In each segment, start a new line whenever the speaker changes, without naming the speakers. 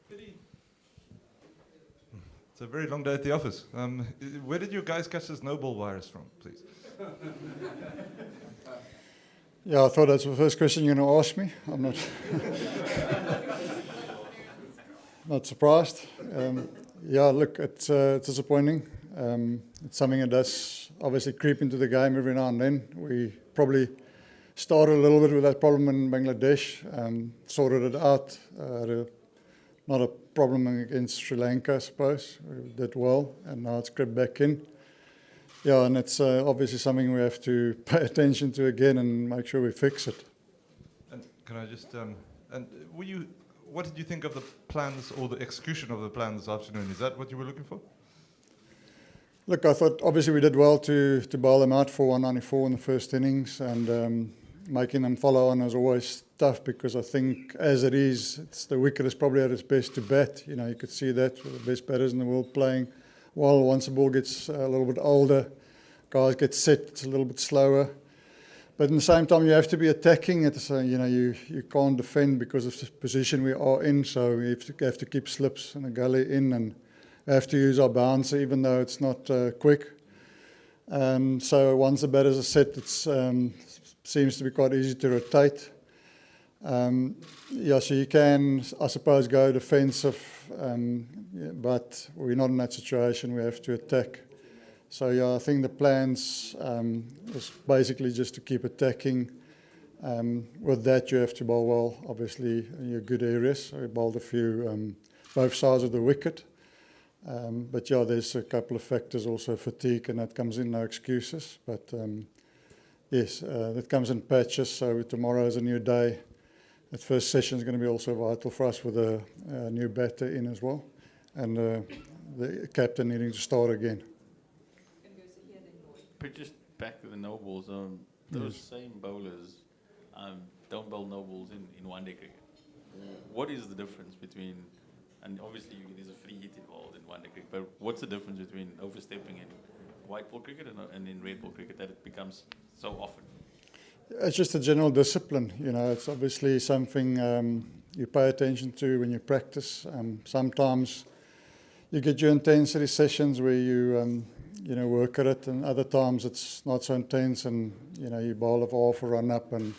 Billy, it's a very long day at the office. Where did you guys catch this no-ball virus from, please?
Yeah, I thought that's the first question you're going to ask me. I'm not not surprised. Yeah, look, it's disappointing. It's something that does obviously creep into the game every now and then. We probably started a little bit with that problem in Bangladesh, sorted it out. Not a problem against Sri Lanka, I suppose. We did well, and now it's crept back in. Yeah, and it's obviously something we have to pay attention to again and make sure we fix it.
And can I just, what did you think of the plans or the execution of the plan this afternoon? Is that what you were looking for?
Look, I thought obviously we did well to bowl them out for 194 in the first innings, and making them follow on is always tough because I think as it is, the wicket is probably at its best to bat. You know, you could see that with the best batters in the world playing. While once the ball gets a little bit older, guys get set, it's a little bit slower. But at the same time, you have to be attacking it. So, you know, you can't defend because of the position we are in. So you have to keep slips and a gully in, and have to use our bouncer even though it's not quick. So once the batters are set, it seems to be quite easy to rotate. Yeah, so you can, I suppose, go defensive, yeah, but we're not in that situation. We have to attack. So yeah, I think the plans is basically just to keep attacking. With that, you have to bowl well, obviously, in your good areas. So we bowled a few both sides of the wicket. But yeah, there's a couple of factors, also fatigue, and that comes in, no excuses. But yes, that comes in patches. So tomorrow is a new day. That first session is going to be also vital for us with a new batter in as well, and the captain needing to start again.
But just back to the no balls, those same bowlers don't bowl no balls in one-day cricket. What is the difference between, and obviously there's a free hit involved in one-day cricket, but what's the difference between overstepping in white ball cricket and in red ball cricket that it becomes so often?
It's just a general discipline, you know. It's obviously something you pay attention to when you practice. Sometimes you get your intensity sessions where you work at it, and other times it's not so intense, and you bowl off a run up, and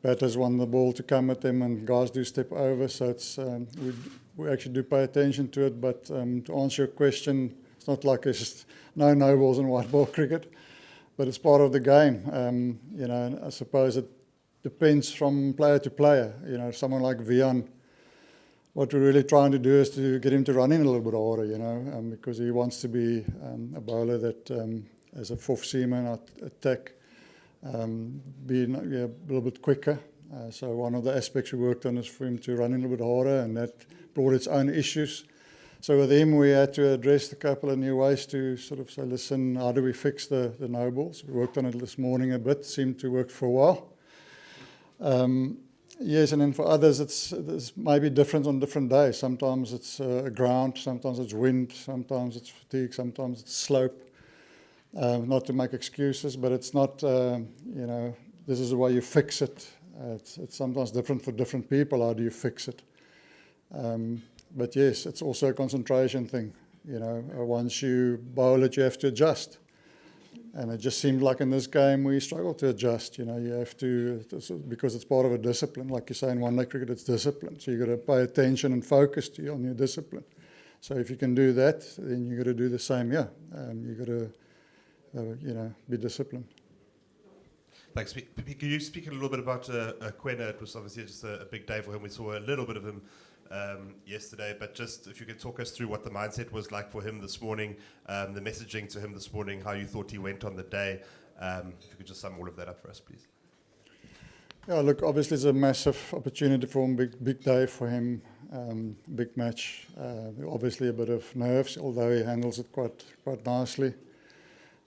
batters want the ball to come at them, and guys do step over. So it's we actually do pay attention to it. But to answer your question, it's not like it's just no balls in white ball cricket. But it's part of the game, and I suppose it depends from player to player. You know, someone like Vian, what we're really trying to do is to get him to run in a little bit harder, because he wants to be a bowler that, as a fourth seamer, attack, be a little bit quicker. So one of the aspects we worked on is for him to run in a little bit harder, and that brought its own issues. So with him, we had to address a couple of new ways to sort of say, listen, how do we fix the no balls? We worked on it this morning a bit, seemed to work for a while. Yes, and then for others, it's maybe different on different days. Sometimes it's ground, sometimes it's wind, sometimes it's fatigue, sometimes it's slope. Not to make excuses, but it's not, this is the way you fix it. It's sometimes different for different people. How do you fix it? But yes, it's also a concentration thing. Once you bowl it, you have to adjust. And it just seemed like in this game we struggled to adjust. You have to, because it's part of a discipline. Like you say in one-day cricket, it's discipline. So you've got to pay attention and focus on your discipline. So if you can do that, then you've got to do the same. Yeah, you've got to, be disciplined.
Thanks. Can you speak a little bit about Quena? It was obviously just a big day for him. We saw a little bit of him yesterday, but just if you could talk us through what the mindset was like for him this morning, the messaging to him this morning, how you thought he went on the day. If you could just sum all of that up for us, please.
Yeah, look, obviously it's a massive opportunity for him, big day for him, big match. Obviously a bit of nerves, although he handles it quite nicely.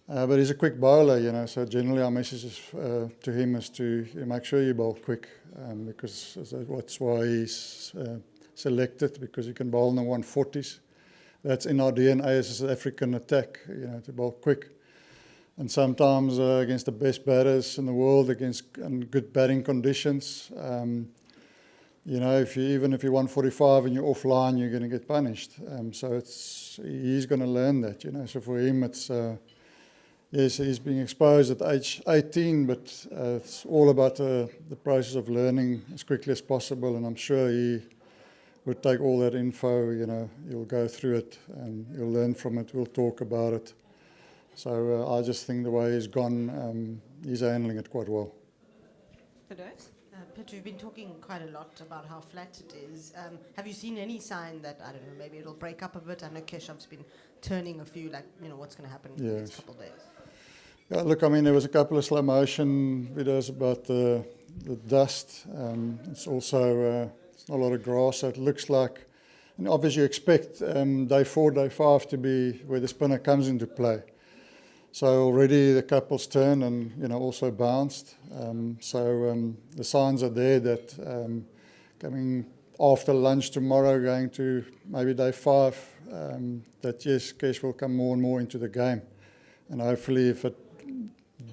But he's a quick bowler, so generally our message is, to him is to make sure you bowl quick, because that's why he's selected, because you can bowl in the 140s. That's in our DNA as a South African attack, to bowl quick. And sometimes against the best batters in the world, against good batting conditions, you know, even if you're 145 and you're offline, you're going to get punished. So he's going to learn that, you know. So for him, it's yes, he's being exposed at age 18, but it's all about the process of learning as quickly as possible. And I'm sure he would take all that info, you know, he'll go through it and he'll learn from it. We'll talk about it. So I just think the way he's gone, he's handling it quite well.
PROTEAS? Peter, you've been talking quite a lot about how flat it is. Have you seen any sign that, I don't know, maybe it'll break up a bit? I know Keshav's been turning a few, like, you know, what's going to happen in the next couple of days?
Yeah, look, I mean, there was a couple of slow motion videos about the dust. It's also it's not a lot of grass, so it looks like, and obviously you expect day 4, day 5 to be where the spinner comes into play. So already the couple's turned and, you know, also bounced. The signs are there that coming after lunch tomorrow, going to maybe day 5, that yes, Kesh will come more and more into the game. And hopefully if it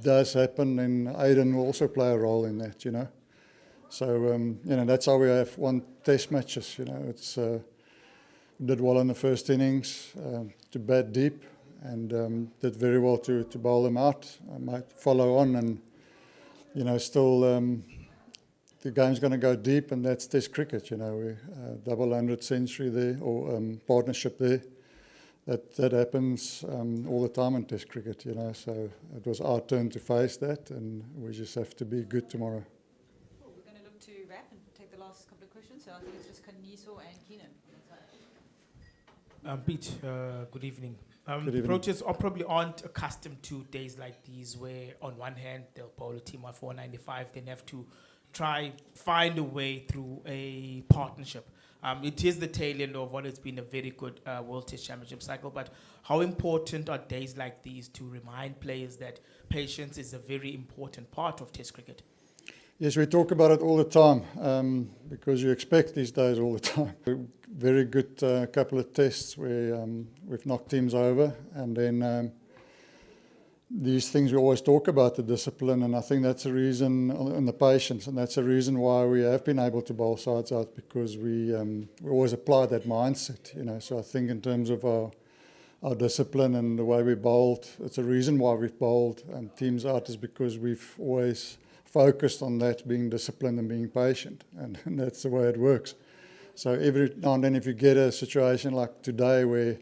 does happen, then Aiden will also play a role in that, you know. So, you know, that's how we have won test matches, you know. It's did well in the first innings to bat deep, and did very well to bowl them out. I might follow on and, you know, still the game's going to go deep, and that's Test cricket, you know. We double 100 century there, or partnership there. That happens all the time in Test cricket, you know. So it was our turn to face that, and we just have to be good tomorrow.
Cool. We're going to look to wrap and take the last couple of questions. So I think it's just Kaniso and Keenan.
Pete, good evening.
Good evening.
Proteas aren't accustomed to days like these where on one hand they'll bowl a team at 495, then have to try find a way through a partnership. It is the tail end of what has been a very good World Test Championship cycle, but how important are days like these to remind players that patience is a very important part of Test cricket?
Yes, we talk about it all the time because you expect these days all the time. Very good couple of tests where we've knocked teams over, and then these things we always talk about, the discipline, and I think that's the reason, and the patience, and that's the reason why we have been able to bowl sides out, because we always apply that mindset, you know. So I think in terms of our discipline and the way we bowled, it's a reason why we've bowled teams out, is because we've always focused on that, being disciplined and being patient, and that's the way it works. So every now and then, if you get a situation like today where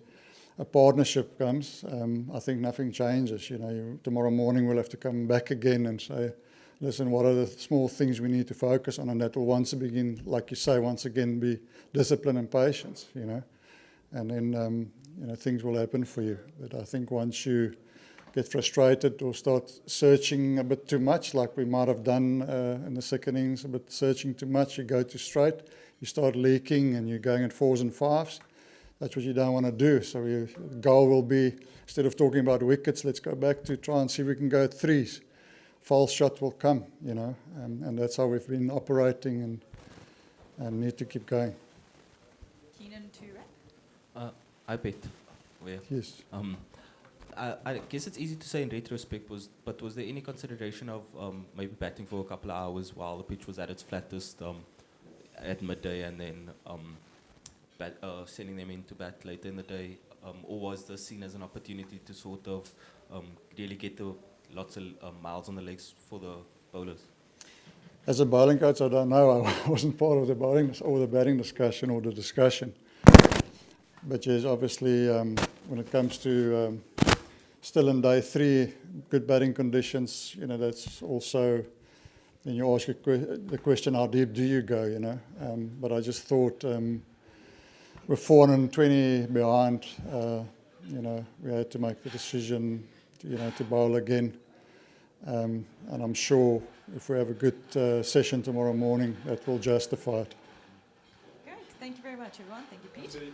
a partnership comes, I think nothing changes. You know, tomorrow morning we'll have to come back again and say, listen, what are the small things we need to focus on? And that will once again, like you say, once again be discipline and patience, you know. And then, you know, things will happen for you. But I think once you get frustrated or start searching a bit too much, like we might have done in the second innings, a bit searching too much, you go too straight, you start leaking and you're going at 4s and 5s. That's what you don't want to do. So your goal will be, instead of talking about wickets, let's go back to try and see if we can go at 3s. False shot will come, you know, and that's how we've been operating, and need to keep going.
Keenan to wrap.
I bet. Well,
Yes.
I guess it's easy to say in retrospect, but was there any consideration of maybe batting for a couple of hours while the pitch was at its flattest at midday, and then sending them into bat later in the day? Or was this seen as an opportunity to sort of really get lots of miles on the legs for the bowlers?
As a bowling coach, I don't know. I wasn't part of the bowling or the batting discussion or the discussion. But yes, obviously, when it comes to still in day 3, good batting conditions, you know, that's also, then you ask the question, how deep do you go, you know? But I just thought we're 420 behind, you know, we had to make the decision, you know, to bowl again. And I'm sure if we have a good session tomorrow morning, that will justify it.
Great. Thank you very much, everyone. Thank you, Pete.